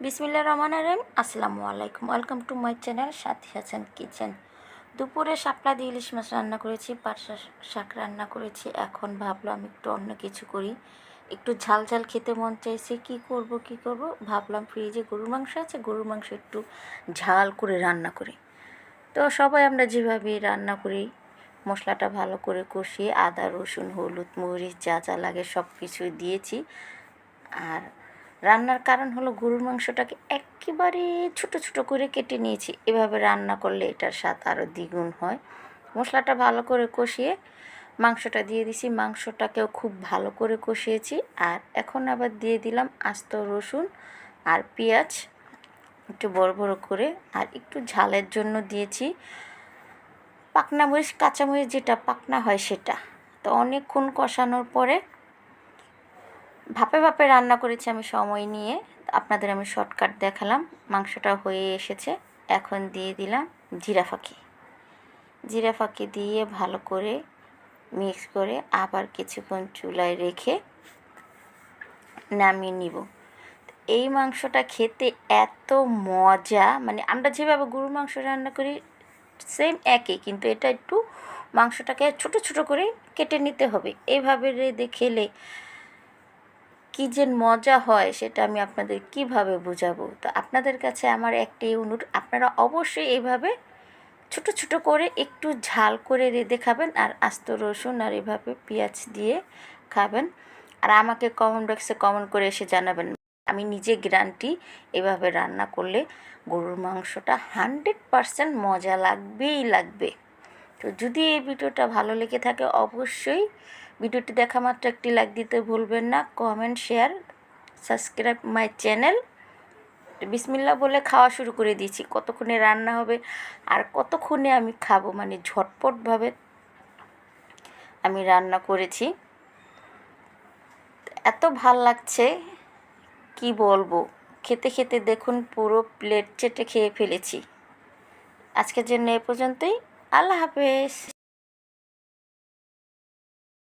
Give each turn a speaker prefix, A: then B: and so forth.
A: বিসমিল্লাহির রহমানির রহিম। আসসালামু আলাইকুম, welcome to my channel Sathi Hasan kitchen. দুপুরে শাপলা দিয়ে ইলিশ মাছ রান্না করেছি, পাট শাক রান্না করেছি। এখন ভাবলাম একটু অন্য কিছু করি, একটু ঝাল ঝাল খেতে মন চাইছে। কি করব ভাবলাম ফ্রিজে গরুর মাংস আছে, গরুর মাংস একটু ঝাল করে রান্না করি। তো সবাই আমরা যেভাবে রান্না করি, মশলাটা ভালো করে কষিয়ে আদা রসুন হলুদ মরিচ যা যা লাগে সব কিছুই দিয়েছি। আর রান্নার কারণ হলো গরুর মাংসটাকে একেবারে ছোটো ছোটো করে কেটে নিয়েছি। এভাবে রান্না করলে এটার স্বাদ আরও দ্বিগুণ হয়। মশলাটা ভালো করে কষিয়ে মাংসটা দিয়ে দিছি, মাংসটাকেও খুব ভালো করে কষিয়েছি। আর এখন আবার দিয়ে দিলাম আস্ত রসুন আর পেঁয়াজ একটু বড় বড় করে। আর একটু ঝালের জন্য দিয়েছি পাকনা মরিচ, কাঁচামরিচ যেটা পাকনা হয় সেটা। তো অনেকক্ষণ কষানোর পরে ভাপে ভাপে রান্না করেছি আমি সময় নিয়ে, আপনাদের আমি শর্টকাট দেখালাম। মাংসটা হয়ে এসেছে, এখন দিয়ে দিলাম জিরা ফাঁকি দিয়ে ভালো করে মিক্স করে আবার কিছুক্ষণ চুলায় রেখে নামিয়ে নিব। এই মাংসটা খেতে এত মজা, মানে আমরা যেভাবে গরুর মাংস রান্না করি সেম একই, কিন্তু এটা একটু মাংসটাকে ছোট ছোট করে কেটে নিতে হবে। এইভাবে রেঁধে খেলে কী যে মজা হয় সেটা আমি আপনাদের কিভাবে বোঝাবো। তো আপনাদের কাছে আমার একটাই অনুরোধ, আপনারা অবশ্যই এইভাবে ছোট ছোট করে একটু ঝাল করে রেঁধে খাবেন, আর আস্ত রসুন আর এভাবে পেঁয়াজ দিয়ে খাবেন। আর আমাকে কমেন্ট বক্সে কমেন্ট করে এসে জানাবেন। আমি নিজে গ্যারান্টি, এভাবে রান্না করলে গরুর মাংসটা 100% মজা লাগবেই লাগবে। তো যদি এই ভিডিওটা ভালো লেগে থাকে অবশ্যই ভিডিওটি দেখা মাত্র একটি লাইক দিতে ভুলবেন না, comment share subscribe my channel. বিসমিল্লাহ বলে খাওয়া শুরু করে দিয়েছি। কতক্ষণে রান্না হবে আর কতক্ষণে আমি খাবো, মানে ঝটপটভাবে আমি রান্না করেছি। এত ভাল লাগছে কি বলবো, খেতে খেতে দেখুন পুরো প্লেট চেটে খেয়ে ফেলেছি। আজকের জন্য এ পর্যন্তই। আল্লাহ হাফেজ।